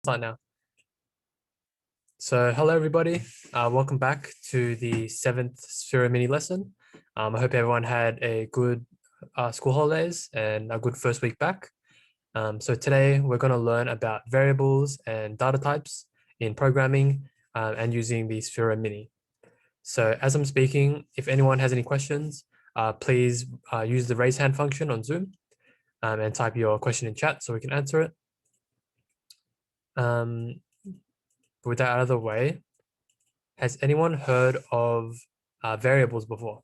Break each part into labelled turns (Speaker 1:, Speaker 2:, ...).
Speaker 1: Start now. So hello everybody, welcome back to the 7th Sphero mini lesson. I hope everyone had a good school holidays and a good first week back. So today we're going to learn about variables and data types in programming and using the Sphero mini. So as I'm speaking, if anyone has any questions, please use the raise hand function on Zoom and type your question in chat so we can answer it. With that out of the way, has anyone heard of variables before?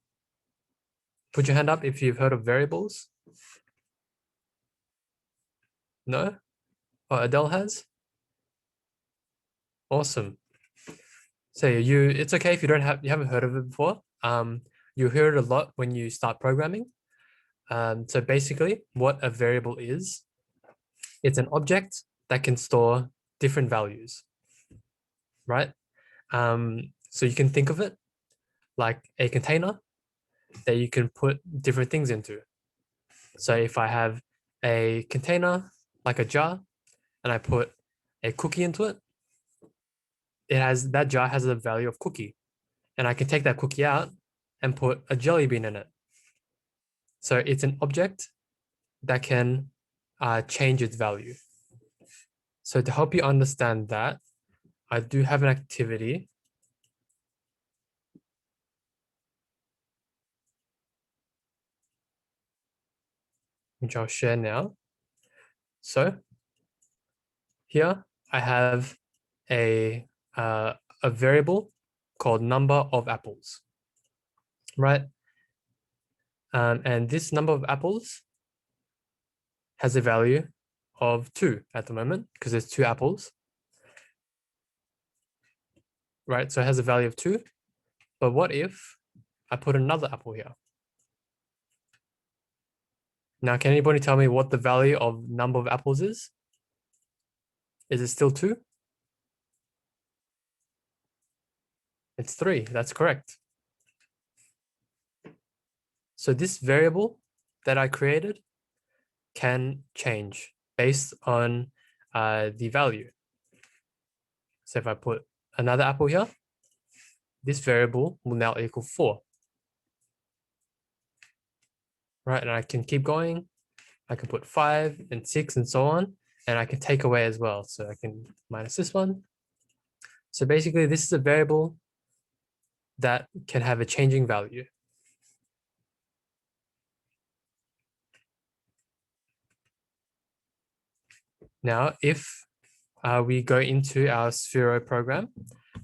Speaker 1: Put your hand up if you've heard of variables. No? Oh, Adele has? Awesome. So it's okay if you haven't heard of it before. You hear it a lot when you start programming. So basically what a variable is, it's an object that can store different values, right? So you can think of it like a container that you can put different things into. So if I have a container like a jar and I put a cookie into it, that jar has the value of cookie, and I can take that cookie out and put a jelly bean in it. So it's an object that can change its value. So to help you understand that, I do have an activity which I'll share now. So here I have a variable called number of apples, right? And this number of apples has a value of 2 at the moment because there's 2 apples, right? So it has a value of 2. But what if I put another apple here? Now, can anybody tell me what the value of number of apples is? Is it still 2? It's 3. That's correct. So this variable that I created can change based on the value. So if I put another apple here, this variable will now equal 4. Right, and I can keep going. I can put 5 and 6 and so on, and I can take away as well. So I can minus this one. So basically, this is a variable that can have a changing value. Now, if we go into our Sphero program,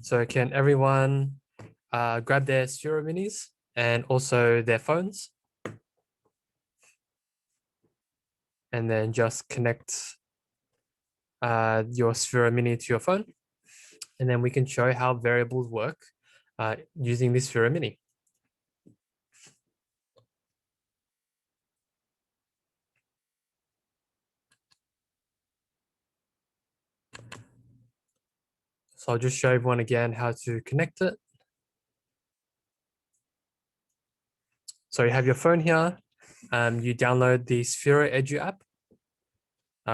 Speaker 1: so can everyone grab their Sphero minis and also their phones, and then just connect your Sphero mini to your phone, and then we can show how variables work using this Sphero mini. So I'll just show everyone again how to connect it. So you have your phone here. You download the Sphero Edu app,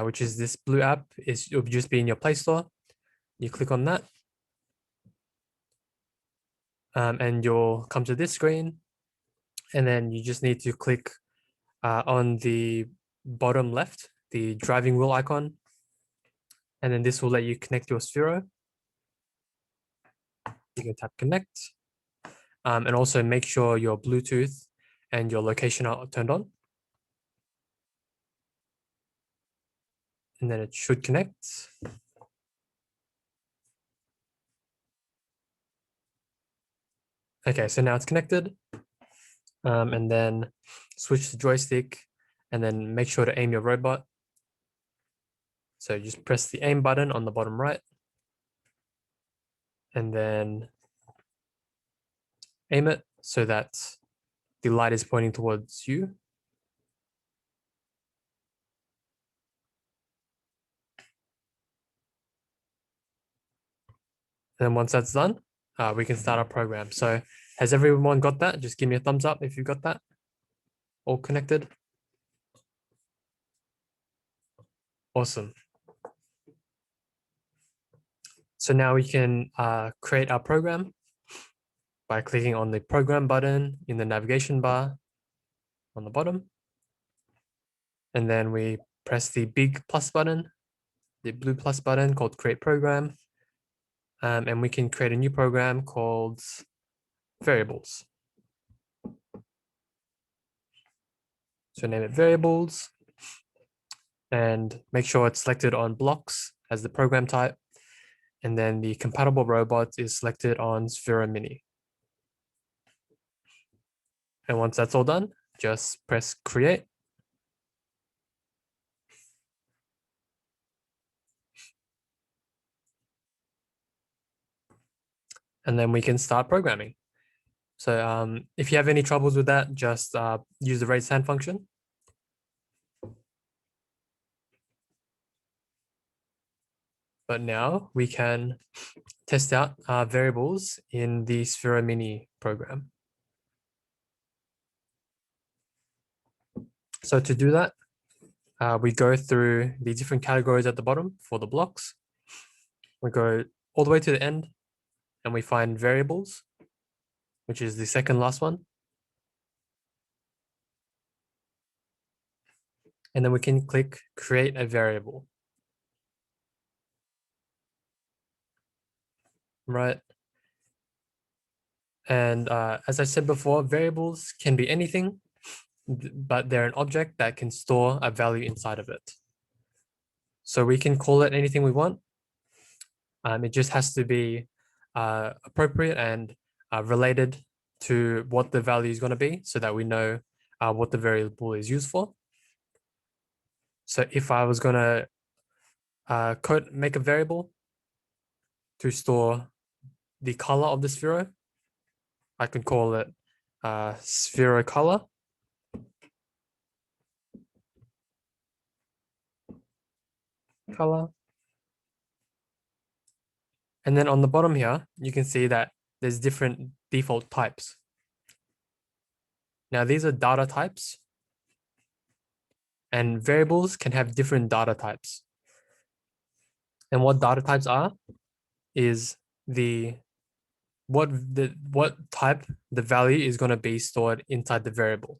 Speaker 1: which is this blue app. It'll just be in your Play Store. You click on that. And you'll come to this screen. And then you just need to click on the bottom left, the driving wheel icon. And then this will let you connect your Sphero. You can tap connect. And also make sure your Bluetooth and your location are turned on. And then it should connect. Okay, so now it's connected. And then switch the joystick and then make sure to aim your robot. So just press the aim button on the bottom right. And then aim it so that the light is pointing towards you. And then once that's done, we can start our program. So has everyone got that? Just give me a thumbs up if you've got that. All connected. Awesome. So now we can create our program by clicking on the program button in the navigation bar on the bottom. And then we press the big plus button, the blue plus button called create program. And we can create a new program called variables. So name it variables and make sure it's selected on blocks as the program type. And then the compatible robot is selected on Sphero Mini. And once that's all done, just press create. And then we can start programming. So if you have any troubles with that, just use the raise hand function. But now we can test out our variables in the Sphero Mini program. So to do that, we go through the different categories at the bottom for the blocks. We go all the way to the end and we find variables, which is the second last one. And then we can click create a variable. Right. And as I said before, variables can be anything, but they're an object that can store a value inside of it. So we can call it anything we want. It just has to be appropriate and related to what the value is going to be so that we know what the variable is used for. So if I was going to make a variable to store the color of the Sphero, I can call it Sphero color. And then on the bottom here, you can see that there's different default types. Now these are data types, and variables can have different data types. And what data types are is what type the value is going to be stored inside the variable.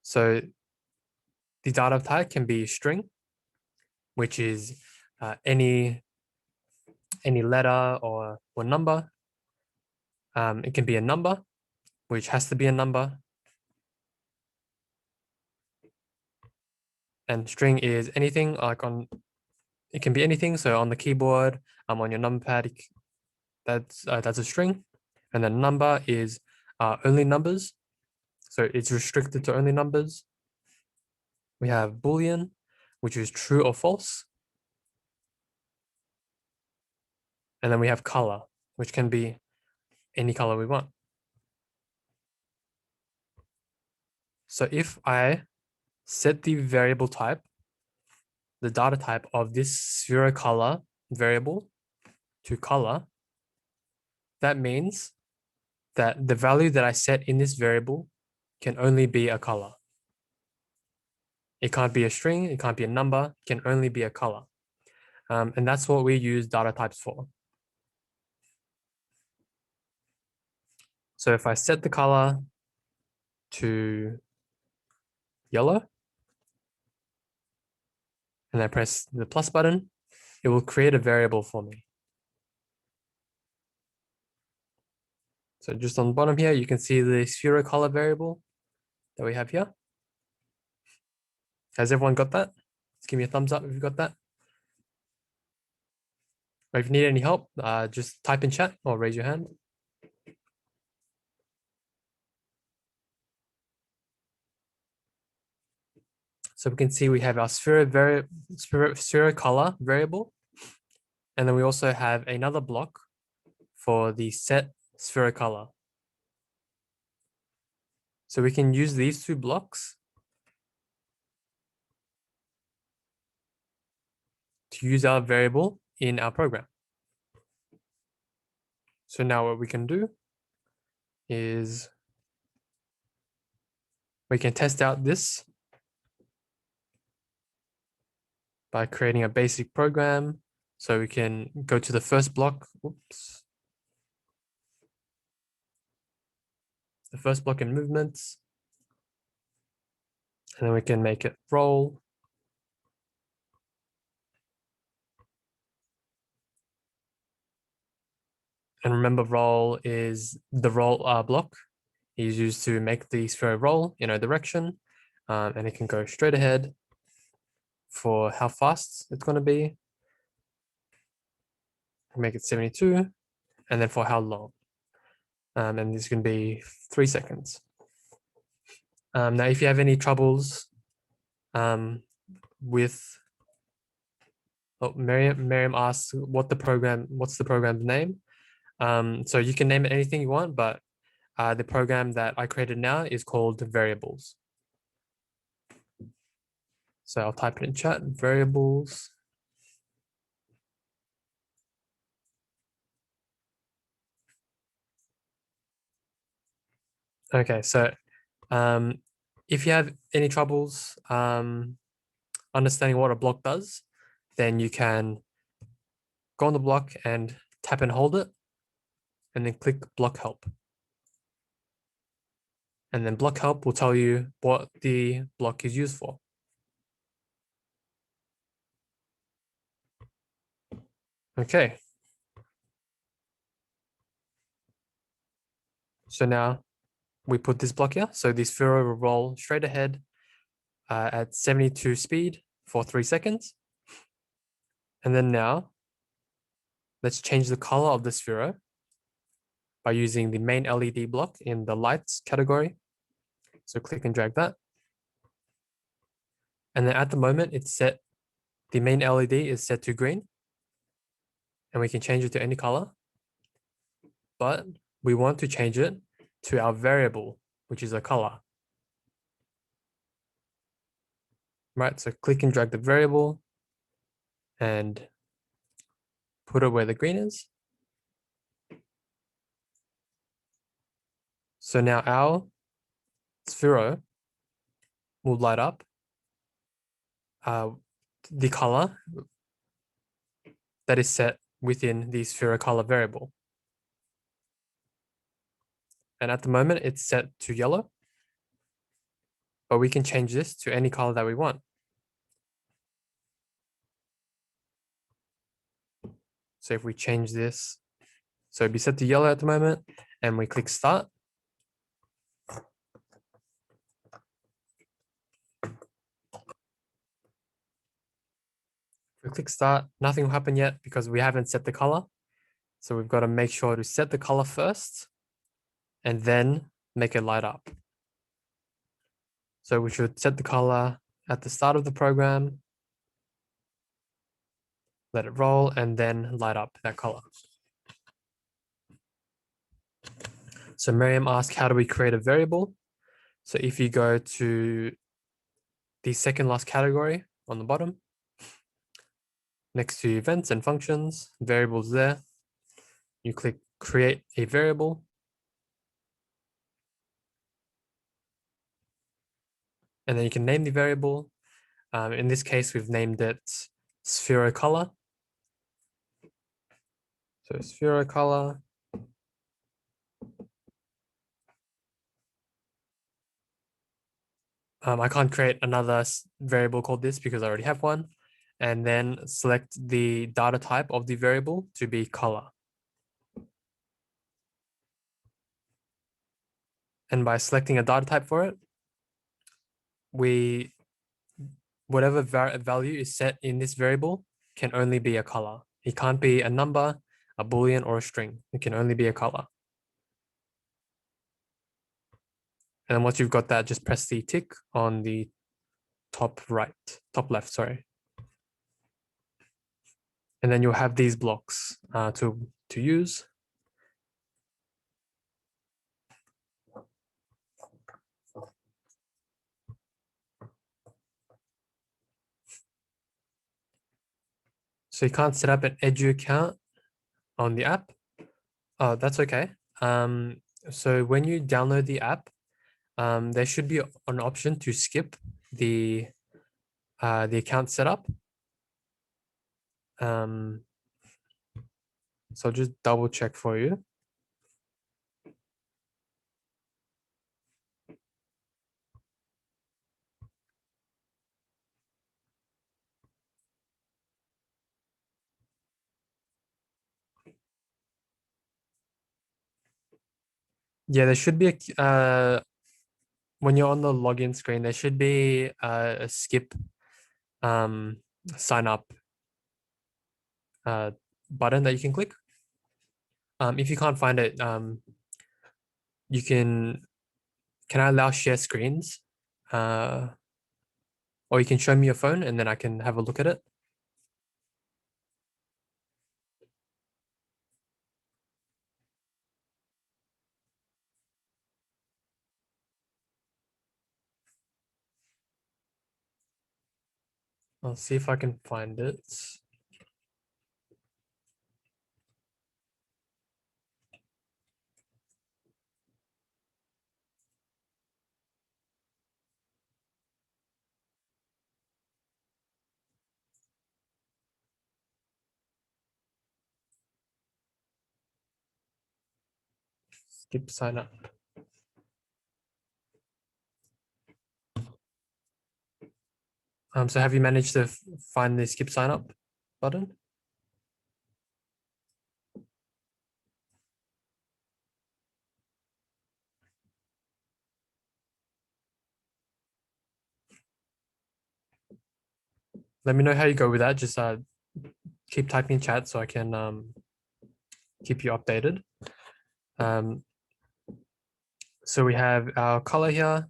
Speaker 1: So the data type can be string, which is any letter or number. It can be a number, which has to be a number. And string is anything it can be anything. So on the keyboard, on your numpad, that's a string. And then number is only numbers. So it's restricted to only numbers. We have Boolean, which is true or false. And then we have color, which can be any color we want. So if I set the variable type, the data type of this Sphero color variable to color, that means that the value that I set in this variable can only be a color. It can't be a string, it can't be a number, it can only be a color. And that's what we use data types for. So if I set the color to yellow, and I press the plus button, it will create a variable for me. So just on the bottom here, you can see the Sphero color variable that we have here. Has everyone got that? Just give me a thumbs up if you've got that. Or if you need any help, just type in chat or raise your hand. So we can see we have our Sphero color variable. And then we also have another block for the set Sphero color. So we can use these two blocks to use our variable in our program. So now what we can do is we can test out this by creating a basic program So we can go to the first block. Whoops. The first block in movements. And then we can make it roll. And remember, roll is the roll block is used to make the Sphero roll in a direction. And it can go straight ahead for how fast it's going to be. Make it 72. And then for how long. And this can be 3 seconds. Now, if you have any troubles with, Miriam asks what's the program's name? So you can name it anything you want, but the program that I created now is called variables. So I'll type it in chat, variables. Okay, so if you have any troubles understanding what a block does, then you can go on the block and tap and hold it, and then click block help. And then block help will tell you what the block is used for. Okay. So now we put this block here. So this Sphero will roll straight ahead at 72 speed for 3 seconds. And then now let's change the color of the Sphero by using the main LED block in the lights category. So click and drag that. And then at the moment it's set, the main LED is set to green. And we can change it to any color. But we want to change it to our variable, which is a color. Right, so click and drag the variable and put it where the green is. So now our Sphero will light up the color that is set within the Sphero color variable. And at the moment it's set to yellow, but we can change this to any color that we want. So if we change this, so it'd be set to yellow at the moment, and we click start. If we click start, nothing will happen yet because we haven't set the color. So we've got to make sure to set the color first and then make it light up. So we should set the color at the start of the program, let it roll, and then light up that color. So Miriam asked, how do we create a variable? So if you go to the second last category on the bottom, next to events and functions, variables there, you click create a variable. And then you can name the variable. In this case, we've named it Sphero color. So Sphero color. I can't create another variable called this because I already have one. And then select the data type of the variable to be color. And by selecting a data type for it, whatever value is set in this variable can only be a color. It can't be a number, a boolean, or a string. It can only be a color. And then once you've got that, just press the tick on the top left, sorry. And then you'll have these blocks to use. So you can't set up an Edu account on the app. Oh, that's okay. So when you download the app, there should be an option to skip the account setup. So I'll just double check for you. Yeah, there should be when you're on the login screen, there should be a skip um, sign up button that you can click. If you can't find it, you can I allow share screens? Or you can show me your phone and then I can have a look at it. I'll see if I can find it. Skip sign up. So have you managed to find the skip sign up button? Let me know how you go with that. Just keep typing in chat so I can keep you updated. So we have our color here,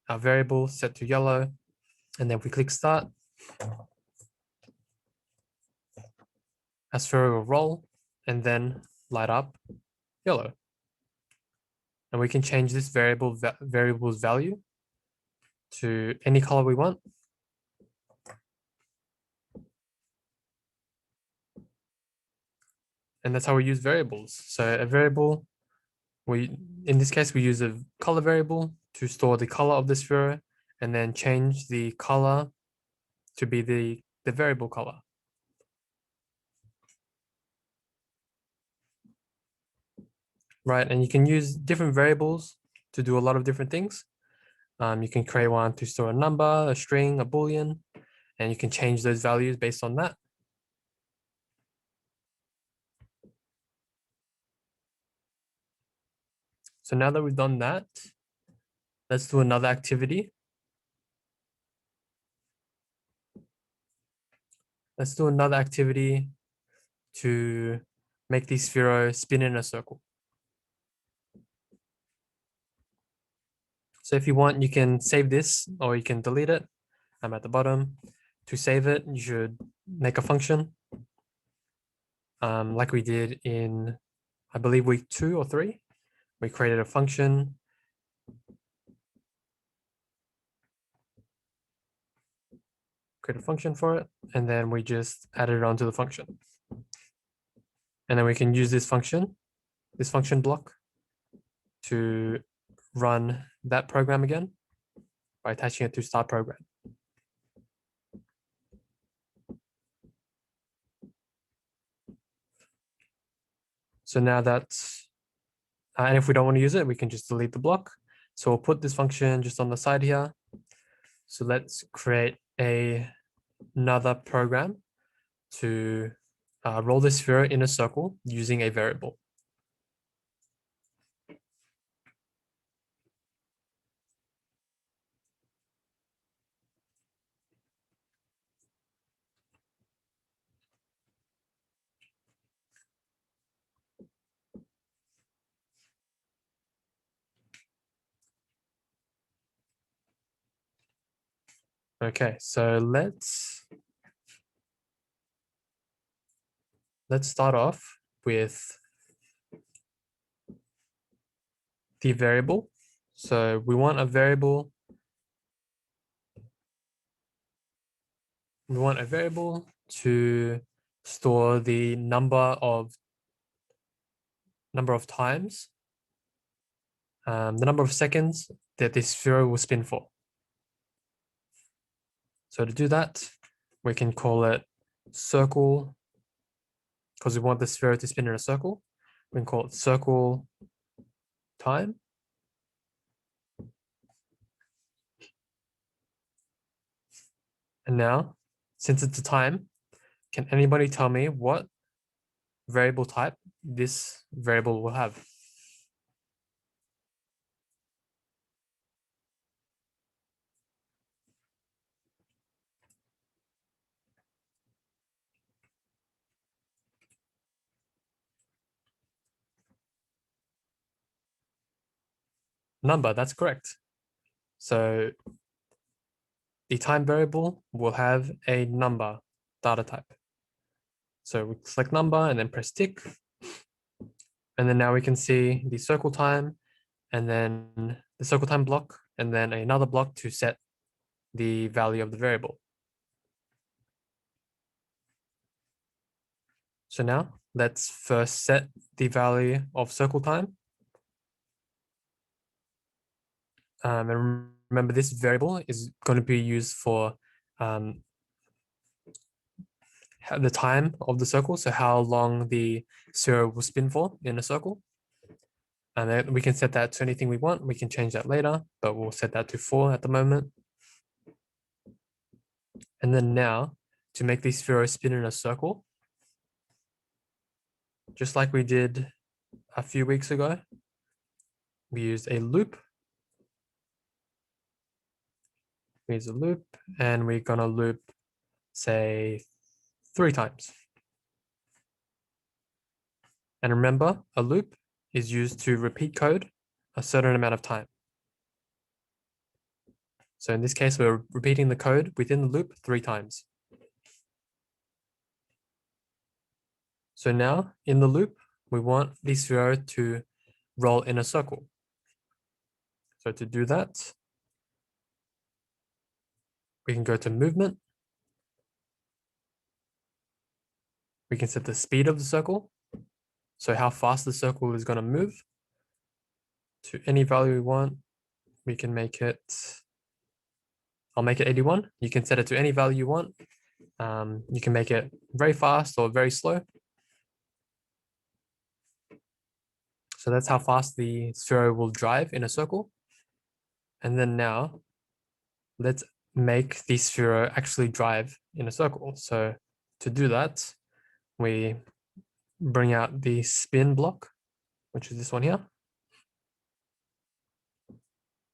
Speaker 1: our variable set to yellow, and then we click start. Our Sphero will roll and then light up yellow. And we can change this variable's value to any color we want. And that's how we use variables. So a variable, in this case, we use a color variable to store the color of the Sphero and then change the color to be the variable color. Right, and you can use different variables to do a lot of different things. You can create one to store a number, a string, a boolean, and you can change those values based on that. So now that we've done that, let's do another activity. Let's do another activity to make the Sphero spin in a circle. So if you want, you can save this or you can delete it. I'm at the bottom. To save it, you should make a function like we did in, I believe, week 2 or 3. We created a function. Create a function for it, and then we just added it onto the function. And then we can use this function block, to run that program again by attaching it to start program. So now that's, and if we don't want to use it, we can just delete the block. So we'll put this function just on the side here. So let's create another program to roll the Sphero in a circle using a variable. Okay, so let's start off with the variable. So we want a variable. We want a variable to store the number of times, the number of seconds that this Sphero will spin for. So to do that, we can call it circle, because we want the sphere to spin in a circle, we can call it circle time. And now, since it's a time, can anybody tell me what variable type this variable will have? Number, that's correct. So the time variable will have a number data type. So we select number and then press tick. And then now we can see the circle time and then the circle time block and then another block to set the value of the variable. So now let's first set the value of circle time. And remember, this variable is going to be used for the time of the circle, so how long the sphere will spin for in a circle. And then we can set that to anything we want. We can change that later, but we'll set that to 4 at the moment. And then now, to make the sphere spin in a circle, just like we did a few weeks ago, we used a loop. We use a loop, and we're going to loop, say, 3 times. And remember, a loop is used to repeat code a certain amount of time. So in this case, we're repeating the code within the loop 3 times. So now in the loop, we want the sphere to roll in a circle. So to do that, we can go to movement. We can set the speed of the circle. So how fast the circle is going to move to any value we want. We can make it, I'll make it 81. You can set it to any value you want. You can make it very fast or very slow. So that's how fast the sphere will drive in a circle. And then now let's make the sphere actually drive in a circle. So to do that, we bring out the spin block, which is this one here.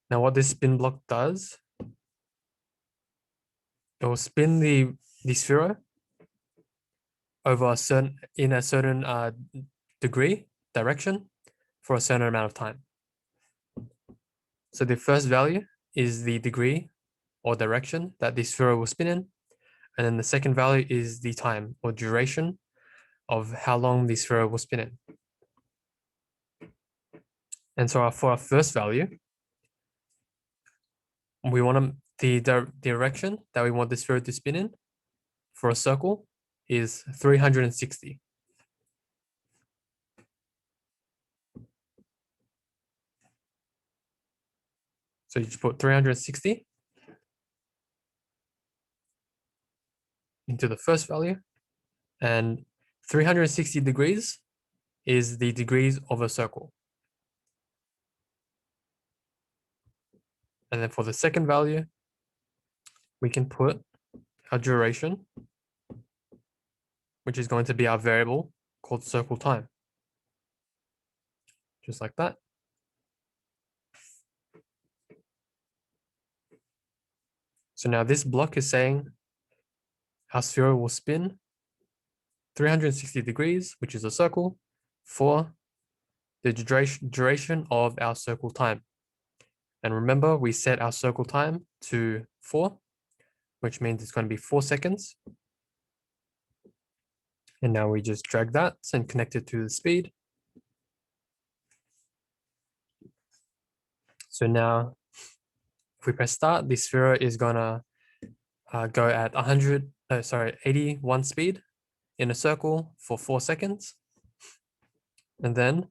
Speaker 1: Now what this spin block does, it will spin the sphere over a certain degree direction for a certain amount of time. So the first value is the degree or direction that the sphere will spin in. And then the second value is the time or duration of how long the sphere will spin in. And so for our first value, we want the direction that we want the sphere to spin in for a circle is 360. So you just put 360 into the first value, and 360 degrees is the degrees of a circle. And then for the second value, we can put our duration, which is going to be our variable called circle time. Just like that. So now this block is saying our sphere will spin 360 degrees, which is a circle, for the duration of our circle time. And remember, we set our circle time to 4, which means it's going to be 4 seconds. And now we just drag that and connect it to the speed. So now if we press start, the sphere is going to go at 81 speed in a circle for 4 seconds. And then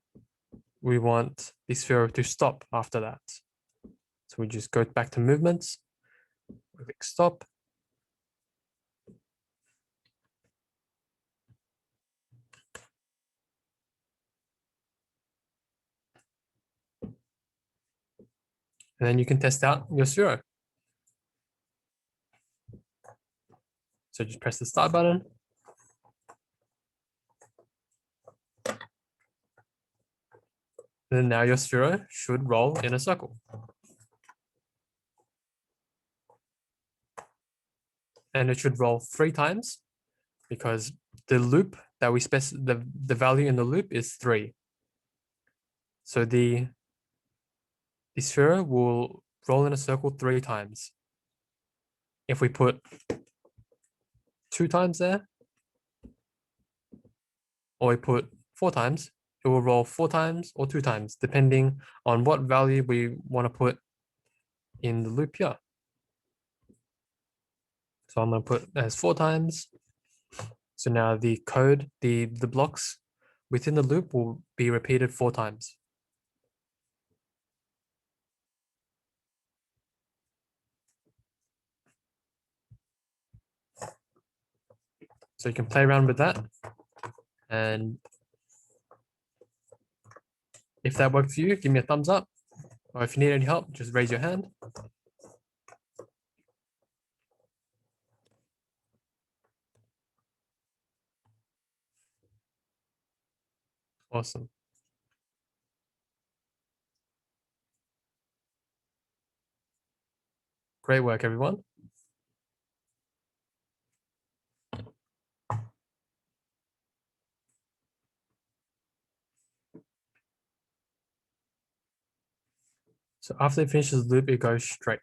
Speaker 1: we want the sphere to stop after that. So we just go back to movements, we click stop. And then you can test out your Sphero. So just press the start button. And then now your Sphero should roll in a circle. And it should roll 3 times because the loop that we the value in the loop is 3. So the Sphero will roll in a circle 3 times. If we put 2 times there, or we put 4 times, it will roll 4 times or 2 times, depending on what value we want to put in the loop here. So I'm going to put as 4 times. So now the code, the blocks within the loop will be repeated 4 times. So you can play around with that. And if that worked for you, give me a thumbs up. Or if you need any help, just raise your hand. Awesome. Great work, everyone. So after it finishes the loop, it goes straight.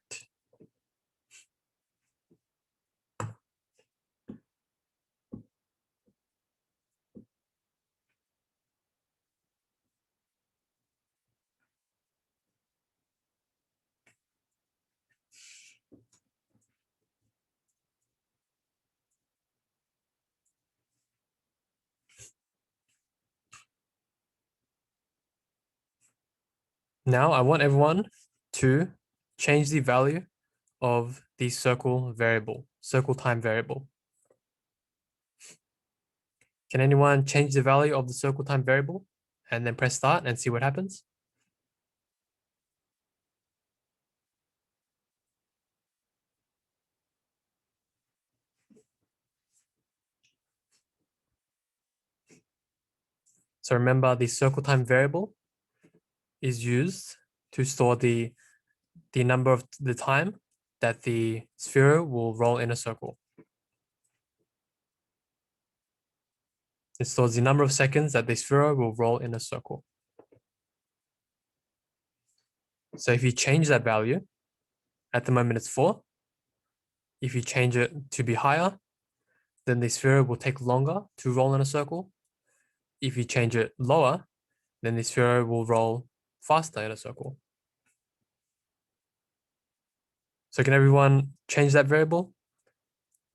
Speaker 1: Now I want everyone to change the value of the circle time variable. Can anyone change the value of the circle time variable and then press start and see what happens? So remember, the circle time variable is used to store the number of the time that the Sphero will roll in a circle. It stores the number of seconds that the Sphero will roll in a circle. So if you change that value, at the moment it's 4. If you change it to be higher, then the Sphero will take longer to roll in a circle. If you change it lower, then the Sphero will roll faster in a circle. So can everyone change that variable?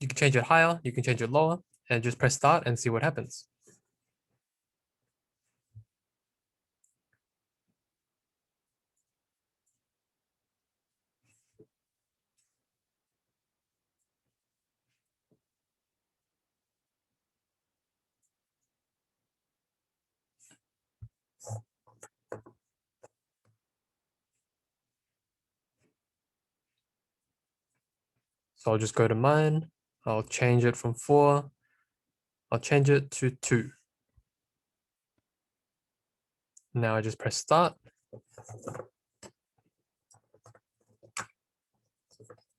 Speaker 1: You can change it higher, you can change it lower, and just press start and see what happens. So I'll just go to mine. I'll change it from 4. I'll change it to 2. Now I just press start.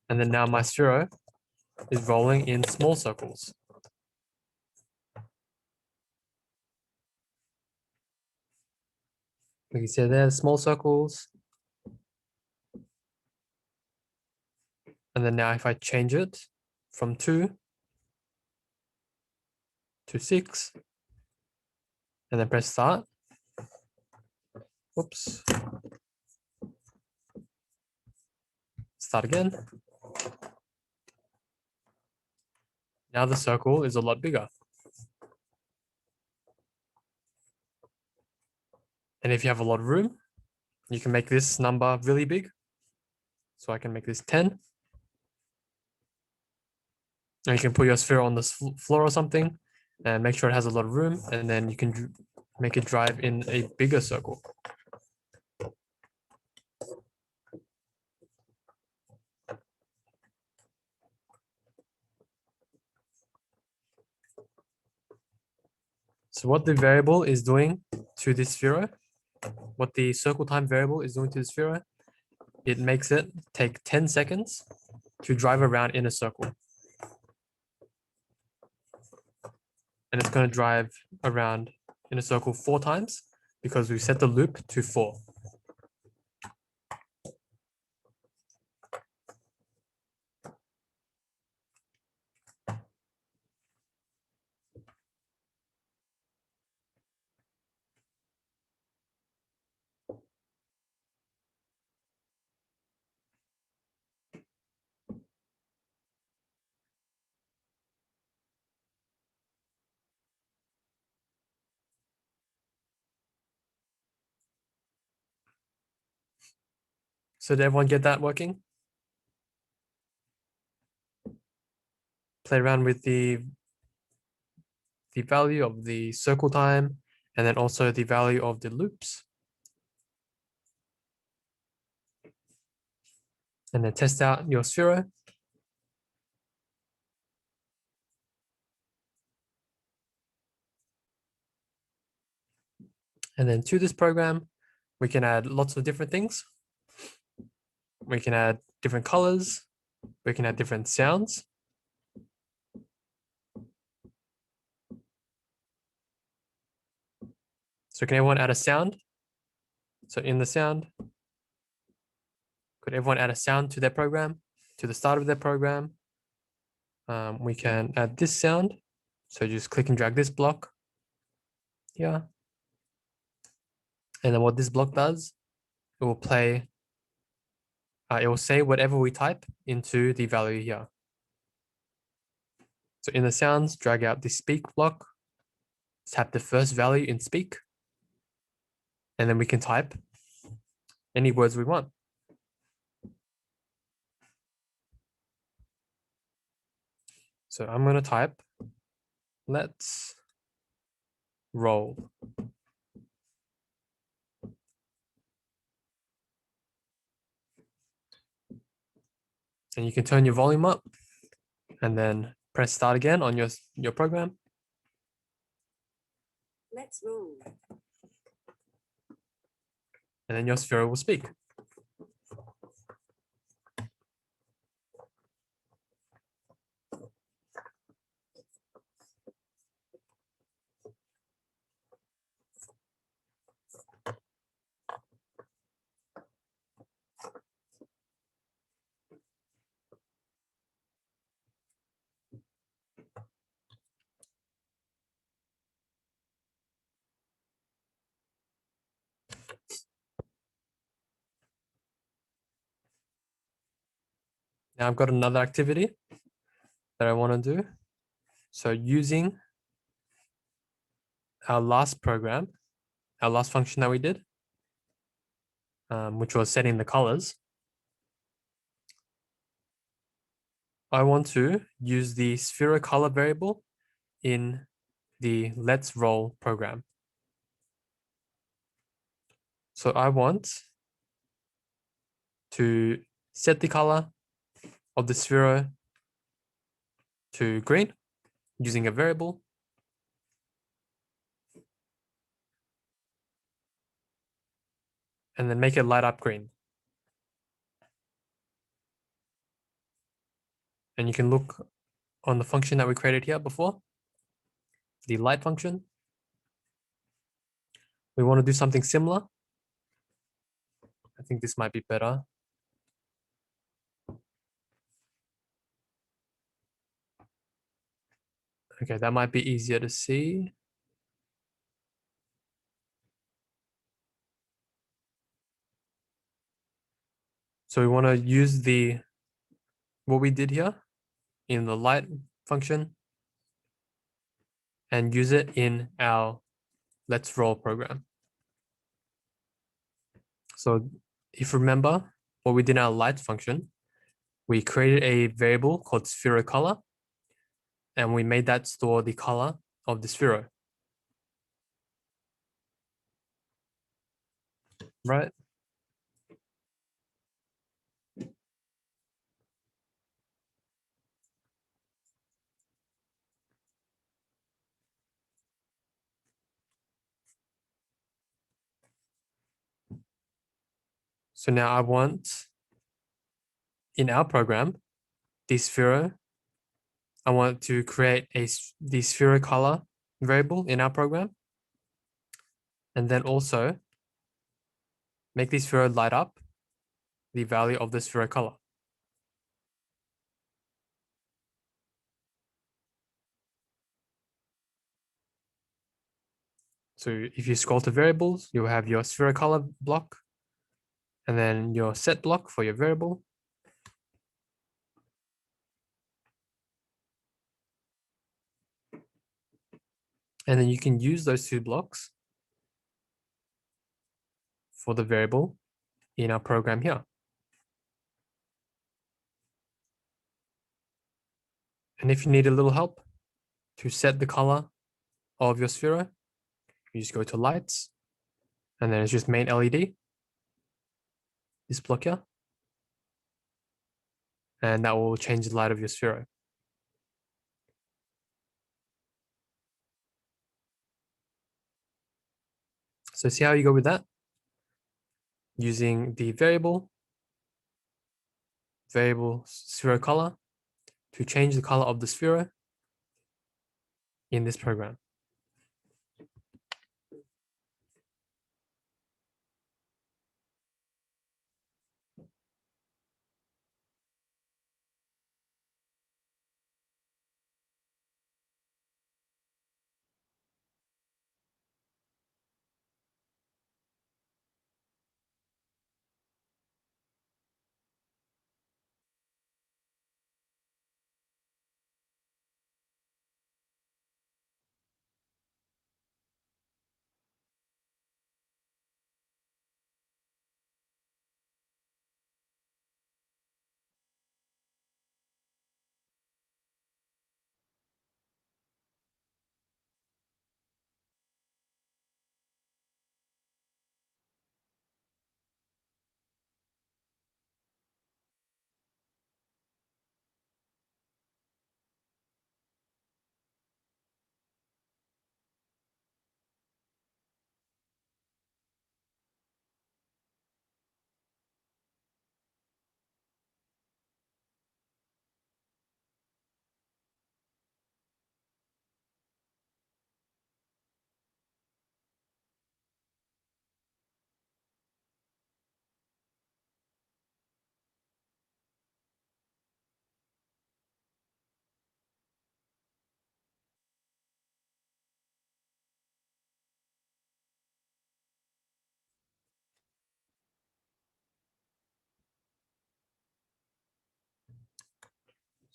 Speaker 1: And then now my Sphero is rolling in small circles. You can see there, small circles. And then now if I change it from 2 to 6, and then press start. Whoops. Start again. Now the circle is a lot bigger. And if you have a lot of room, you can make this number really big. So I can make this 10. And you can put your Sphero on the floor or something and make sure it has a lot of room. And then you can make it drive in a bigger circle. So what the variable is doing to this Sphero, what the circle time variable is doing to the Sphero, it makes it take 10 seconds to drive around in a circle. And it's going to drive around in a circle 4 times because we set the loop to 4. So did everyone get that working? Play around with the value of the circle time and then also the value of the loops. And then test out your Sphero. And then to this program, we can add lots of different things. We can add different colors. We can add different sounds. So can everyone add a sound? So in the sound, could everyone add a sound to their program, to the start of their program? We can add this sound. So just click and drag this block. Yeah. And then what this block does, it will play, it will say whatever we type into the value here. So in the sounds, drag out the speak block, tap the first value in speak, and then we can type any words we want. So I'm going to type, let's roll. And you can turn your volume up and then press start again on your program.
Speaker 2: Let's roll.
Speaker 1: And then your Sphero will speak. Now I've got another activity that I want to do. So using our last program, our last function that we did, which was setting the colors, I want to use the Sphero color variable in the let's roll program. So I want to set the color of the Sphero to green using a variable. And then make it light up green. And you can look on the function that we created here before, the light function. We want to do something similar. I think this might be better. Okay, that might be easier to see. So we want to use what we did here in the light function and use it in our let's roll program. So if you remember what we did in our light function, we created a variable called Sphero color, and we made that store the color of the Sphero. Right? So now I want in our program, the Sphero, I want to create the Sphero color variable in our program. And then also make the Sphero light up the value of the Sphero color. So if you scroll to variables, you'll have your Sphero color block and then your set block for your variable. And then you can use those two blocks for the variable in our program here. And if you need a little help to set the color of your Sphero, you just go to lights and then it's just main LED, this block here. And that will change the light of your Sphero. So see how you go with that? Using the variable Sphero color to change the color of the Sphero in this program.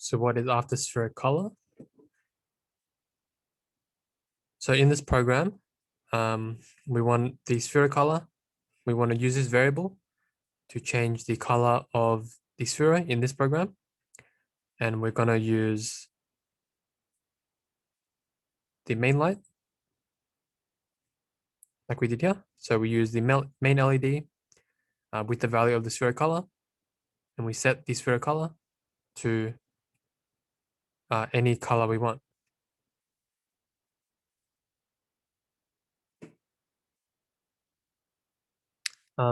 Speaker 1: So what is after Sphero color? So in this program, we want the Sphero color. We want to use this variable to change the color of the Sphero in this program. And we're going to use the main light like we did here. So we use the main LED with the value of the Sphero color, and we set the Sphero color to any color we want.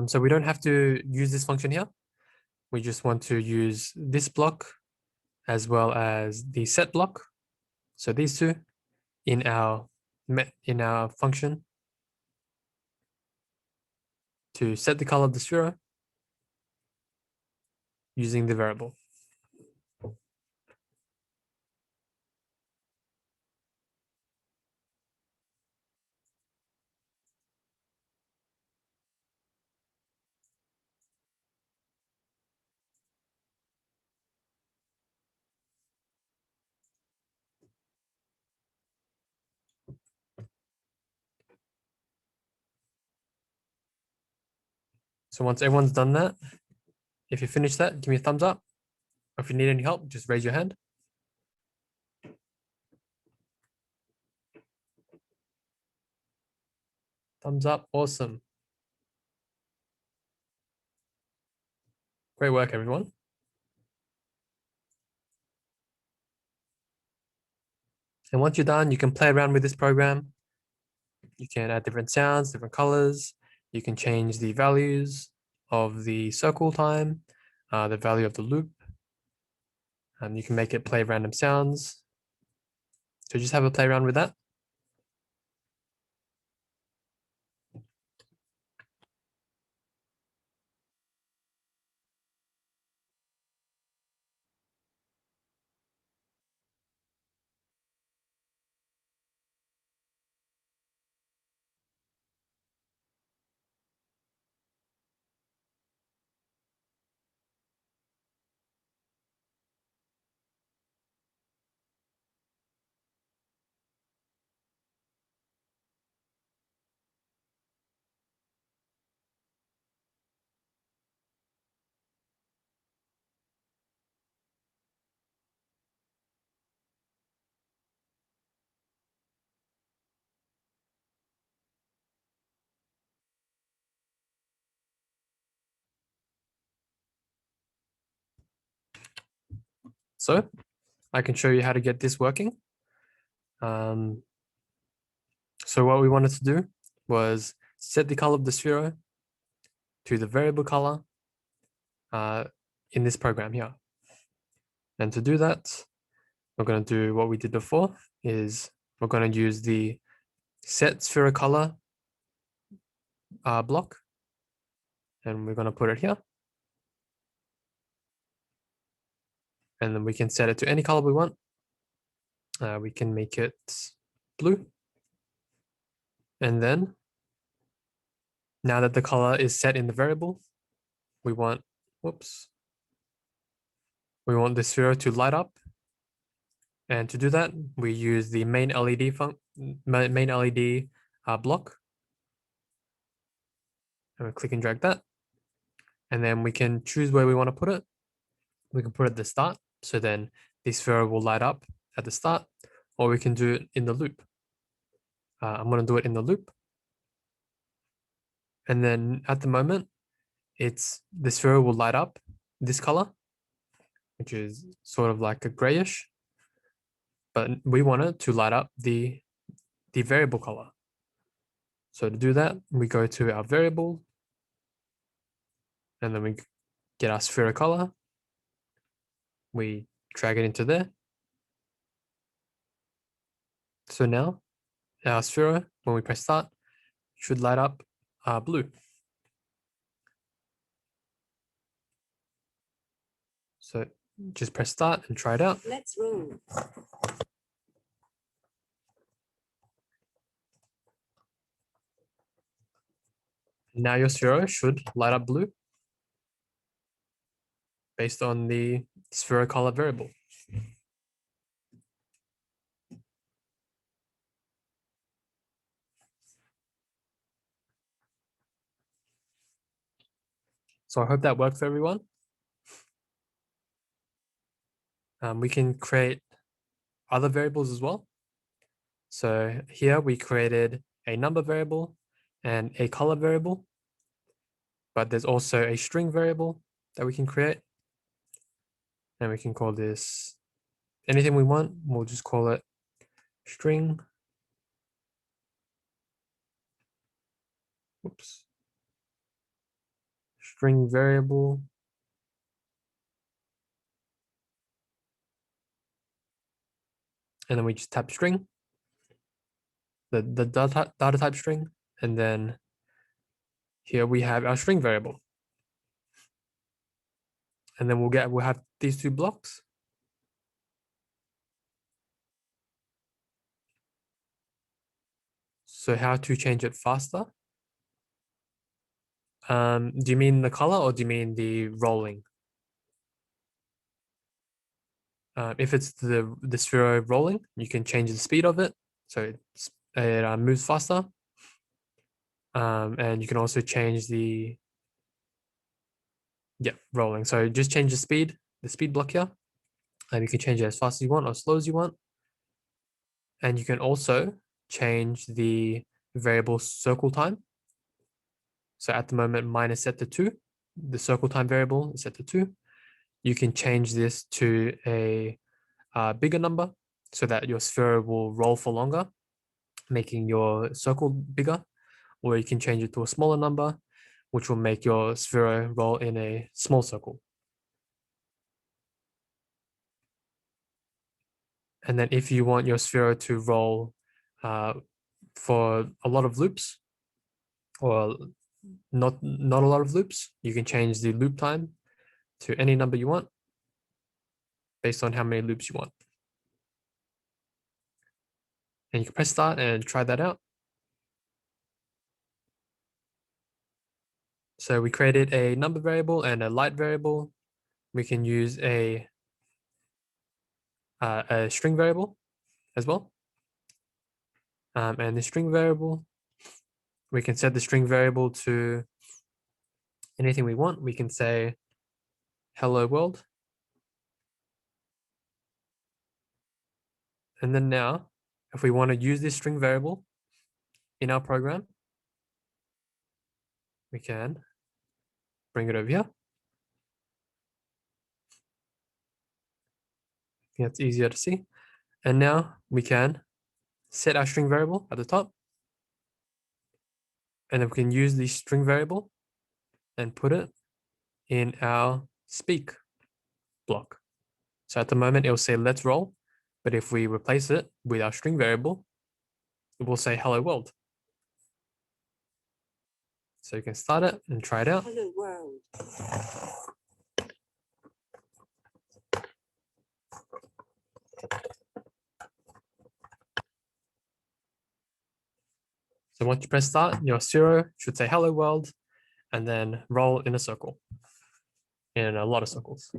Speaker 1: So we don't have to use this function here. We just want to use this block as well as the set block. So these two in our function to set the color of the Sphero using the variable. So once everyone's done that, if you finish that, give me a thumbs up. Or if you need any help, just raise your hand. Thumbs up, awesome. Great work, everyone. And once you're done, you can play around with this program. You can add different sounds, different colors. You can change the values of the circle time, the value of the loop. You can make it play random sounds. So just have a play around with that. So I can show you how to get this working. So what we wanted to do was set the color of the Sphero to the variable color in this program here. And to do that, we're going to do what we did before, is we're going to use the set Sphero color block, and we're going to put it here. And then we can set it to any color we want. We can make it blue. And then now that the color is set in the variable, we want, we want the Sphero to light up. And to do that, we use the main LED block. And we click and drag that. And then we can choose where we want to put it. We can put it at the start. So then this Sphero will light up at the start, or we can do it in the loop. I'm going to do it in the loop. And then at the moment, it's the Sphero will light up this color, which is sort of like a grayish, but we want it to light up the variable color. So to do that, we go to our variable, and then we get our Sphero color. We drag it into there. So now our Sphero, when we press start, should light up blue. So just press start and try it out.
Speaker 2: Let's roll.
Speaker 1: Now your Sphero should light up blue based on the Sphero color variable. So I hope that worked for everyone. We can create other variables as well. So here we created a number variable and a color variable, but there's also a string variable that we can create. And we can call this anything we want. We'll just call it string. String variable. And then we just type string, the data type string, and then here we have our string variable. And then we'll have these two blocks. So how to change it faster? Do you mean the color or do you mean the rolling? If it's the Sphero rolling, you can change the speed of it, so it moves faster. And you can also change the rolling. So just change the speed block here, and you can change it as fast as you want or as slow as you want. And you can also change the variable circle time. So at the moment, mine is set to 2. The circle time variable is set to 2. You can change this to a bigger number so that your Sphero will roll for longer, making your circle bigger, or you can change it to a smaller number, which will make your Sphero roll in a small circle. And then if you want your Sphero to roll for a lot of loops, or not a lot of loops, you can change the loop time to any number you want based on how many loops you want. And you can press start and try that out. So we created a number variable and a light variable. We can use a string variable as well. And the string variable, we can set the string variable to anything we want. We can say hello world. And then now, if we want to use this string variable in our program, we can bring it over here. It's easier to see. And now we can set our string variable at the top. And then we can use the string variable and put it in our speak block. So at the moment, it will say let's roll. But if we replace it with our string variable, it will say hello world. So you can start it and try it out.
Speaker 2: Hello world.
Speaker 1: So once you press start, your Sphero should say hello world and then roll in a circle, in a lot of circles.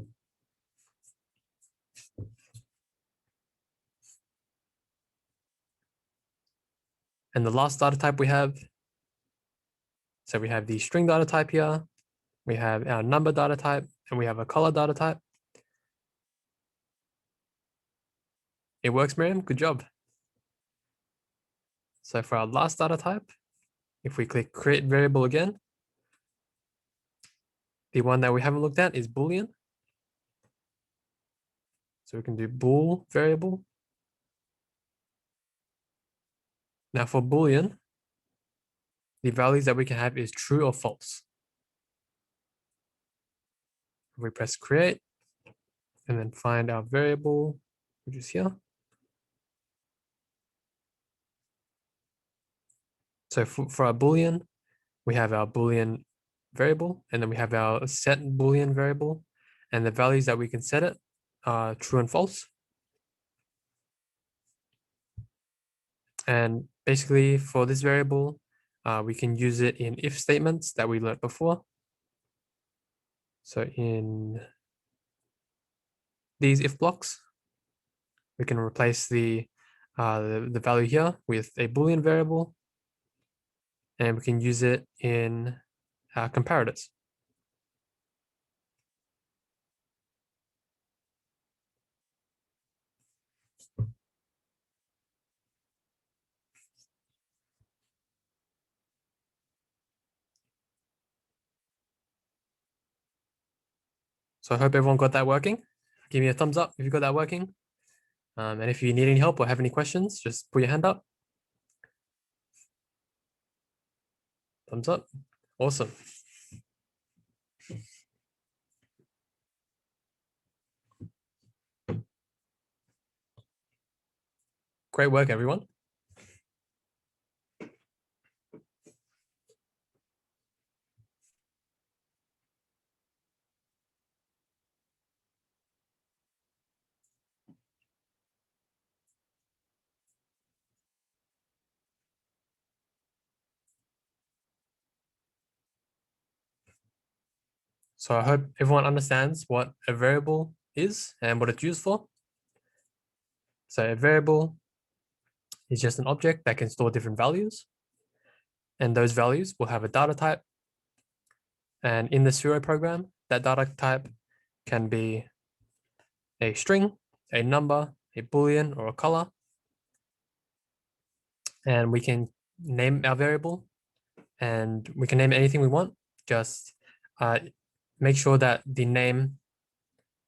Speaker 1: And the last data type we have, so we have the string data type here, we have our number data type, and we have a color data type. It works, Miriam, good job. So for our last data type, if we click create variable again, the one that we haven't looked at is Boolean. So we can do bool variable. Now for Boolean, the values that we can have is true or false. We press create and then find our variable, which is here. So for our Boolean, we have our Boolean variable, and then we have our set Boolean variable, and the values that we can set it are true and false. And basically for this variable, we can use it in if statements that we learned before. So in these if blocks, we can replace the value here with a Boolean variable, and we can use it in comparators. So I hope everyone got that working. Give me a thumbs up if you got that working. And if you need any help or have any questions, just put your hand up. Thumbs up. Awesome. Great work, everyone. So I hope everyone understands what a variable is and what it's used for. So a variable is just an object that can store different values. And those values will have a data type. And in the Sphero program, that data type can be a string, a number, a Boolean, or a color. And we can name our variable, and we can name anything we want. Just make sure that the name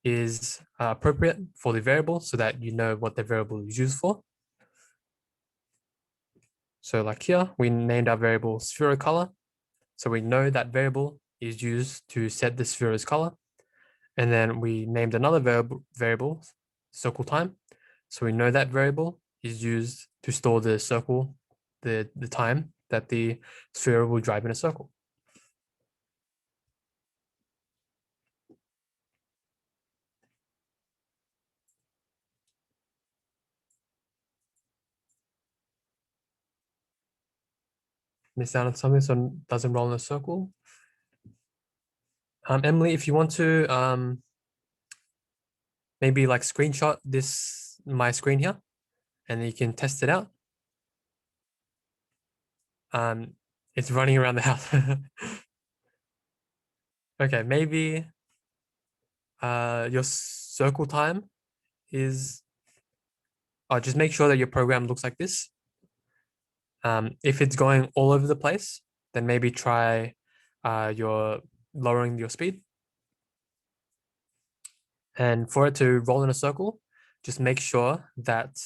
Speaker 1: is appropriate for the variable so that you know what the variable is used for. So like here, we named our variable Sphero color. So we know that variable is used to set the Sphero's color. And then we named another variable circle time. So we know that variable is used to store the circle, the time that the Sphero will drive in a circle. Miss out on something, so it doesn't roll in a circle. Emily, if you want to maybe like screenshot my screen here, and you can test it out. It's running around the house. Okay, maybe your circle time is, just make sure that your program looks like this. If it's going all over the place, then maybe try your lowering your speed. And for it to roll in a circle, just make sure that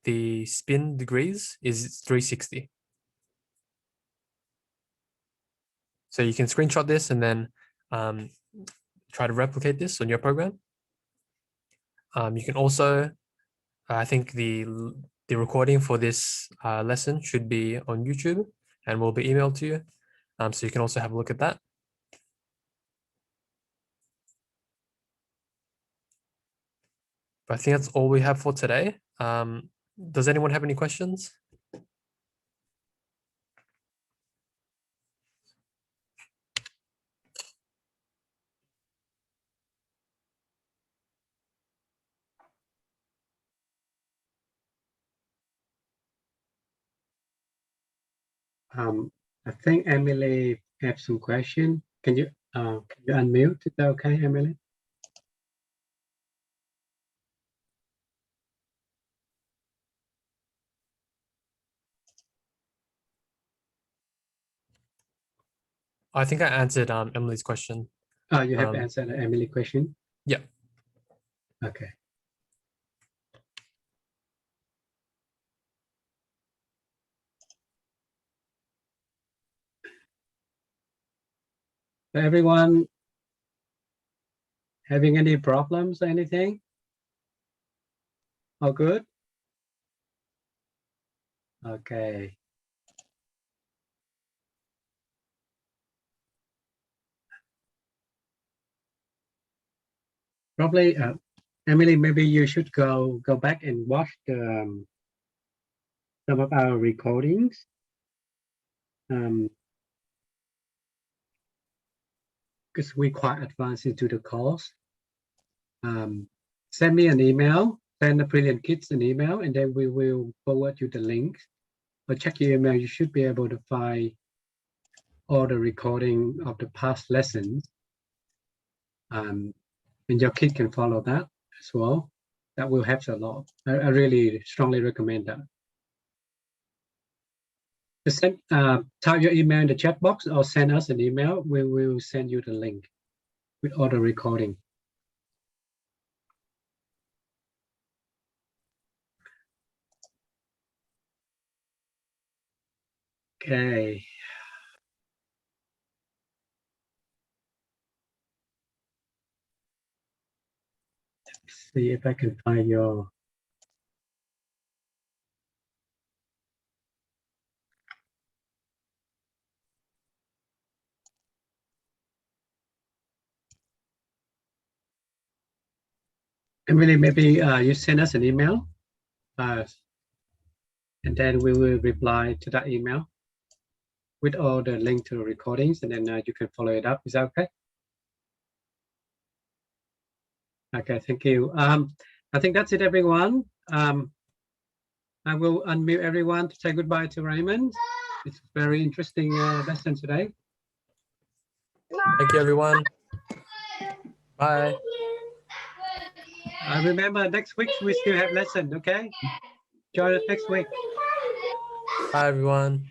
Speaker 1: the spin degrees is 360. So you can screenshot this and then try to replicate this on your program. You can also, I think the recording for this lesson should be on YouTube and will be emailed to you. So you can also have a look at that. But I think that's all we have for today. Does anyone have any questions?
Speaker 2: I think Emily have some question. Can you unmute? Is that okay, Emily?
Speaker 1: I think I answered Emily's question.
Speaker 2: Oh, you have answered Emily's question?
Speaker 1: Yeah.
Speaker 2: Okay. Everyone having any problems or anything? All good? Okay. Probably, Emily, maybe you should go back and watch some of our recordings. Because we're quite advanced into the course. Send me an email, send the Brilliant Kids an email, and then we will forward you the link. Or check your email, you should be able to find all the recording of the past lessons. And your kid can follow that as well. That will help a lot. I really strongly recommend that. Just send, type your email in the chat box or send us an email. We will send you the link with all the recording. Okay. Let's see if I can find your. Emily, maybe you send us an email, and then we will reply to that email with all the link to the recordings, and then you can follow it up. Is that okay? Okay, thank you. I think that's it, everyone. I will unmute everyone to say goodbye to Raymond. It's a very interesting lesson today.
Speaker 1: Thank you, everyone. Bye.
Speaker 2: Remember, next week we still have lesson, okay? Join us next week.
Speaker 1: Bye, everyone.